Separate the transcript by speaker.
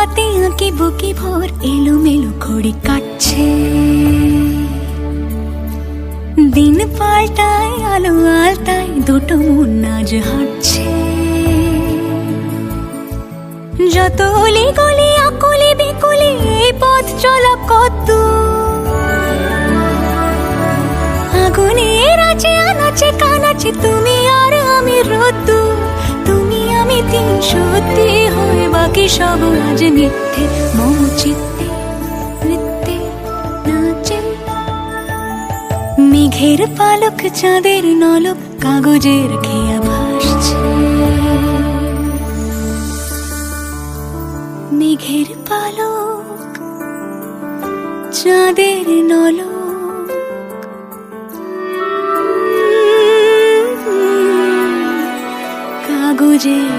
Speaker 1: হাতে আঁকি বুকি ভোর এলোমেলো ঘড়ি কাটছে, দিন পাল্টায় আলো আলতায় দুটো মন আজ হাঁটছে। যত অলি গলি আকুলি বিকুলি এই পথ চলা কত, আগুনের আছে আনাচে কানাচে তুমি আর আমি রোদ্দুর, তুমি আমি তিন সত্যি হয়ে বাকি সব আজ মিথ্যে। মম চিত্তে নৃত্যে নাচে মেঘের পালক চাঁদের নলক কাগজের খেয়া ভাসছে। মেঘের পালক চাঁদের নলক কাগজের